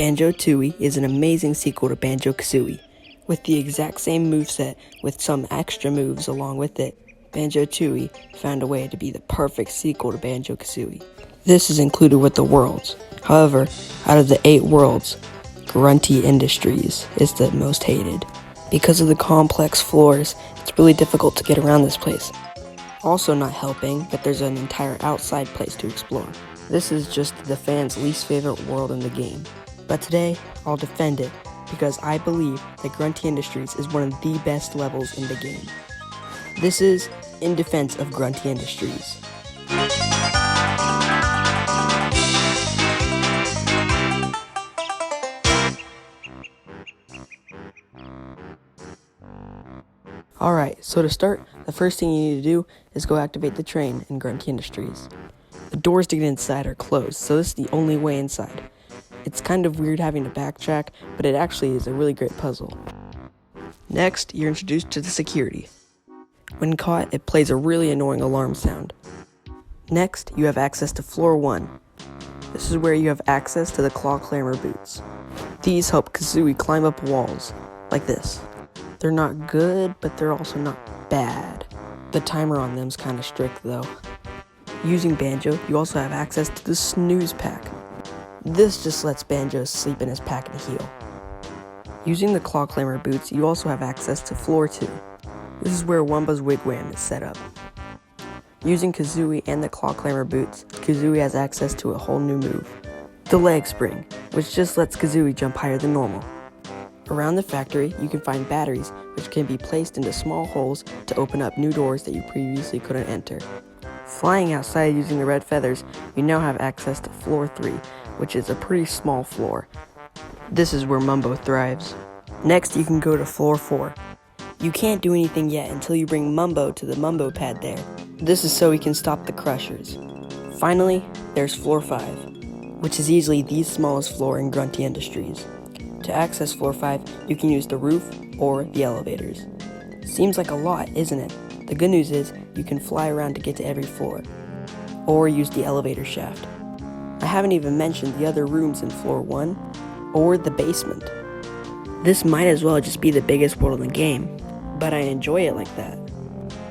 Banjo-Tooie is an amazing sequel to Banjo-Kazooie. With the exact same moveset with some extra moves along with it, Banjo-Tooie found a way to be the perfect sequel to Banjo-Kazooie. This is included with the worlds. However, out of the 8 worlds, Grunty Industries is the most hated. Because of the complex floors, it's really difficult to get around this place. Also not helping that there's an entire outside place to explore. This is just the fans' least favorite world in the game. But today, I'll defend it because I believe that Grunty Industries is one of the best levels in the game. This is in defense of Grunty Industries. Alright, so to start, the first thing you need to do is go activate the train in Grunty Industries. The doors to get inside are closed, so this is the only way inside. It's kind of weird having to backtrack, but it actually is a really great puzzle. Next, you're introduced to the security. When caught, it plays a really annoying alarm sound. Next, you have access to floor 1. This is where you have access to the claw clamber boots. These help Kazooie climb up walls, like this. They're not good, but they're also not bad. The timer on them's kind of strict though. Using Banjo, you also have access to the snooze pack. This just lets Banjo sleep in his pack and heal. Using the claw clamber boots, you also have access to floor 2. This is where Wumba's wigwam is set up. Using Kazooie and the claw clamber boots, Kazooie has access to a whole new move, the leg spring, which just lets Kazooie jump higher than normal. Around the factory, you can find batteries, which can be placed into small holes to open up new doors that you previously couldn't enter. Flying outside using the red feathers, you now have access to floor 3, which is a pretty small floor. This is where Mumbo thrives. Next, you can go to floor 4. You can't do anything yet until you bring Mumbo to the Mumbo pad there. This is so he can stop the crushers. Finally, there's floor 5, which is easily the smallest floor in Grunty Industries. To access floor 5, you can use the roof or the elevators. Seems like a lot, isn't it? The good news is, you can fly around to get to every floor, or use the elevator shaft. I haven't even mentioned the other rooms in floor 1, or the basement. This might as well just be the biggest world in the game, but I enjoy it like that.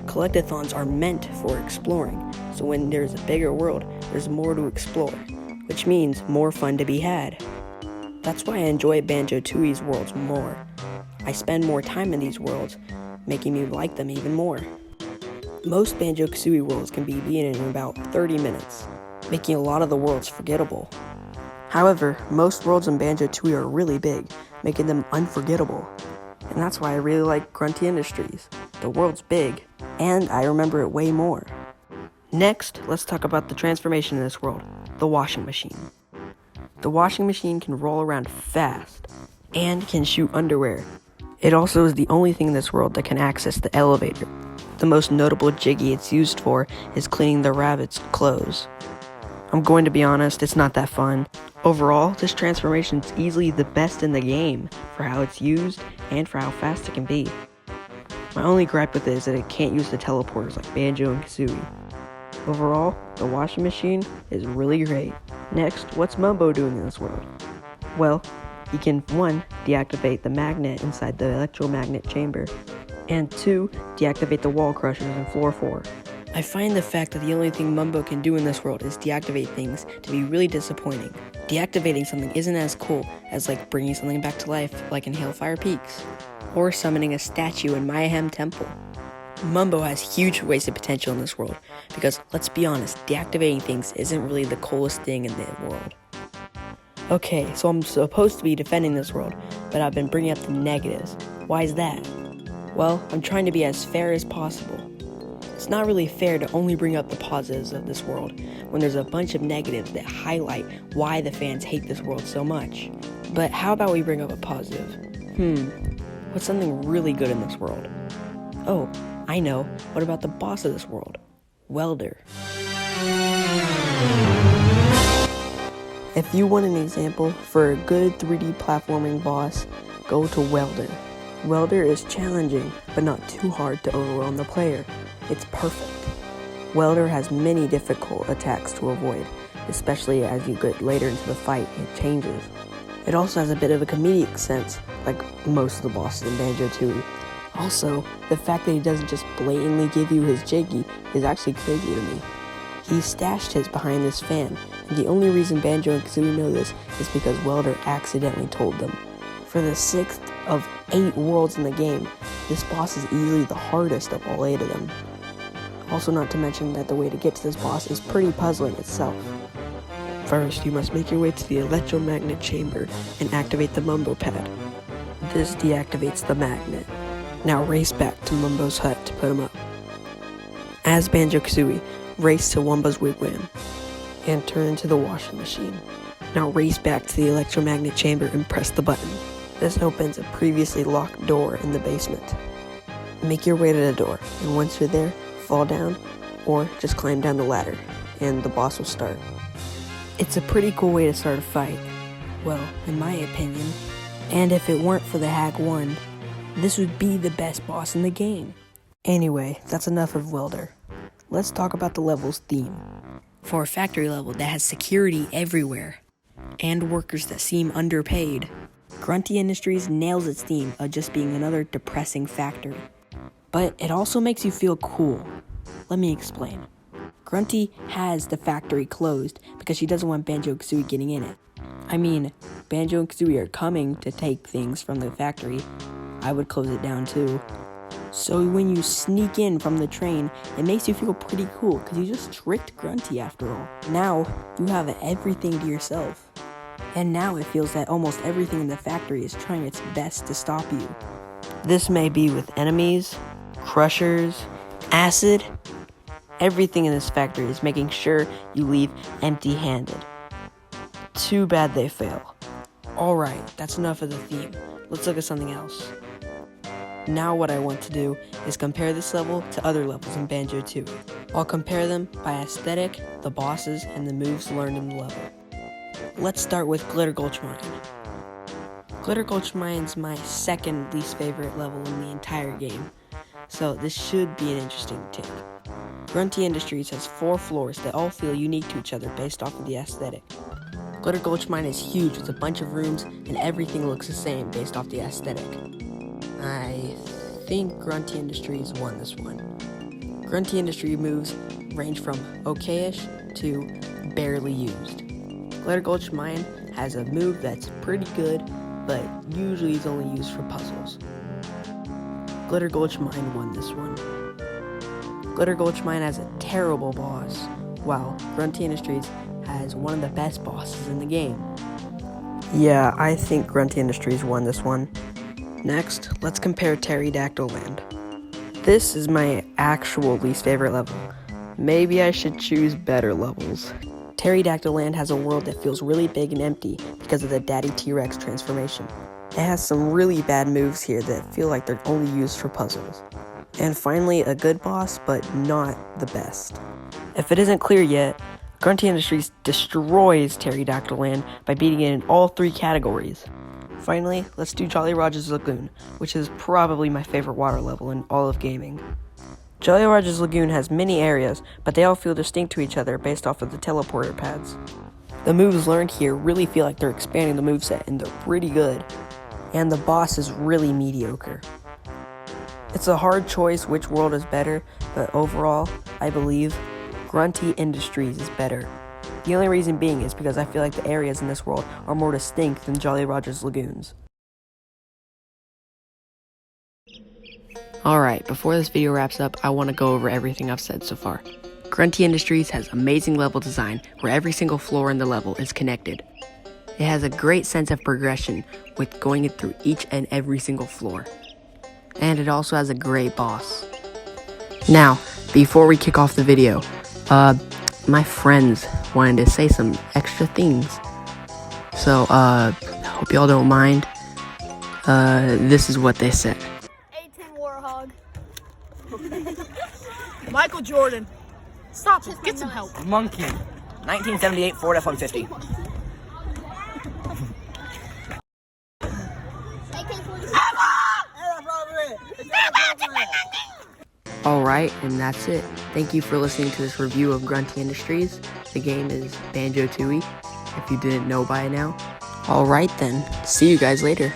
Collectathons are meant for exploring, so when there's a bigger world, there's more to explore, which means more fun to be had. That's why I enjoy Banjo-Tooie's worlds more. I spend more time in these worlds, making me like them even more. Most Banjo-Kazooie worlds can be beaten in about 30 minutes, making a lot of the worlds forgettable. However, most worlds in Banjo-Tooie are really big, making them unforgettable. And that's why I really like Grunty Industries. The world's big, and I remember it way more. Next, let's talk about the transformation in this world, the washing machine. The washing machine can roll around fast, and can shoot underwear. It also is the only thing in this world that can access the elevator. The most notable jiggy it's used for is cleaning the rabbit's clothes. I'm going to be honest, it's not that fun. Overall, this transformation is easily the best in the game for how it's used and for how fast it can be. My only gripe with it is that it can't use the teleporters like Banjo and Kazooie. Overall, the washing machine is really great. Next, what's Mumbo doing in this world? Well, he can 1. Deactivate the magnet inside the electromagnet chamber, and 2. Deactivate the wall crushers in floor 4. I find the fact that the only thing Mumbo can do in this world is deactivate things to be really disappointing. Deactivating something isn't as cool as like bringing something back to life like in Hailfire Peaks, or summoning a statue in Mayhem Temple. Mumbo has huge wasted potential in this world, because let's be honest, deactivating things isn't really the coolest thing in the world. Okay, so I'm supposed to be defending this world, but I've been bringing up the negatives. Why is that? Well, I'm trying to be as fair as possible. It's not really fair to only bring up the positives of this world, when there's a bunch of negatives that highlight why the fans hate this world so much. But how about we bring up a positive? What's something really good in this world? Oh, I know. What about the boss of this world? Welder. If you want an example for a good 3D platforming boss, go to Welder. Welder is challenging, but not too hard to overwhelm the player. It's perfect. Welder has many difficult attacks to avoid, especially as you get later into the fight, it changes. It also has a bit of a comedic sense, like most of the bosses in Banjo Tooie. Also, the fact that he doesn't just blatantly give you his Jiggy is actually crazy to me. He stashed his behind this fan, and the only reason Banjo and Kazooie know this is because Welder accidentally told them. For the 6th of 8 worlds in the game, this boss is easily the hardest of all 8 of them. Also, not to mention that the way to get to this boss is pretty puzzling itself. First, you must make your way to the electromagnet chamber and activate the Mumbo pad. This deactivates the magnet. Now race back to Mumbo's hut to put him up. As Banjo-Kazooie, race to Wumba's wigwam and turn to the washing machine. Now race back to the electromagnet chamber and press the button. This opens a previously locked door in the basement. Make your way to the door, and once you're there, fall down or just climb down the ladder and the boss will start. It's a pretty cool way to start a fight. Well, in my opinion. And if it weren't for the Hack 1, this would be the best boss in the game. Anyway, that's enough of Welder. Let's talk about the level's theme. For a factory level that has security everywhere and workers that seem underpaid, Grunty Industries nails its theme of just being another depressing factory. But it also makes you feel cool. Let me explain. Grunty has the factory closed because she doesn't want Banjo and Kazooie getting in it. I mean, Banjo and Kazooie are coming to take things from the factory. I would close it down too. So when you sneak in from the train, it makes you feel pretty cool because you just tricked Grunty after all. Now, you have everything to yourself. And now it feels that almost everything in the factory is trying its best to stop you. This may be with enemies, crushers, acid. Everything in this factory is making sure you leave empty-handed. Too bad they fail. Alright, that's enough of the theme. Let's look at something else. Now what I want to do is compare this level to other levels in Banjo Tooie. I'll compare them by aesthetic, the bosses, and the moves learned in the level. Let's start with Glitter Gulch Mine. Glitter Gulch Mine's my second least favorite level in the entire game, so this should be an interesting take. Grunty Industries has 4 floors that all feel unique to each other based off of the aesthetic. Glitter Gulch Mine is huge with a bunch of rooms and everything looks the same based off the aesthetic. I think Grunty Industries won this one. Grunty Industry moves range from okay-ish to barely used. Glitter Gulch Mine has a move that's pretty good, but usually is only used for puzzles. Glitter Gulch Mine won this one. Glitter Gulch Mine has a terrible boss, while Grunty Industries has one of the best bosses in the game. Yeah, I think Grunty Industries won this one. Next, let's compare Pterodactyl Land. This is my actual least favorite level. Maybe I should choose better levels. Pterodactyl Land has a world that feels really big and empty because of the Daddy T-Rex transformation. It has some really bad moves here that feel like they're only used for puzzles. And finally, a good boss, but not the best. If it isn't clear yet, Grunty Industries destroys Pterodactyl Land by beating it in all 3 categories. Finally, let's do Jolly Roger's Lagoon, which is probably my favorite water level in all of gaming. Jolly Roger's Lagoon has many areas, but they all feel distinct to each other based off of the teleporter pads. The moves learned here really feel like they're expanding the moveset, and they're pretty good. And the boss is really mediocre. It's a hard choice which world is better, but overall, I believe Grunty Industries is better. The only reason being is because I feel like the areas in this world are more distinct than Jolly Roger's Lagoons. Alright, before this video wraps up, I want to go over everything I've said so far. Grunty Industries has amazing level design where every single floor in the level is connected. It has a great sense of progression with going through each and every single floor. And it also has a great boss. Now, before we kick off the video, my friends wanted to say some extra things. So, hope y'all don't mind. This is what they said. 18 Warhog. Michael Jordan. Stop it. Get some help. Monkey. 1978 Ford F-150. Alright, and that's it. Thank you for listening to this review of Grunty Industries. The game is Banjo Tooie, if you didn't know by now. All right then. See you guys later.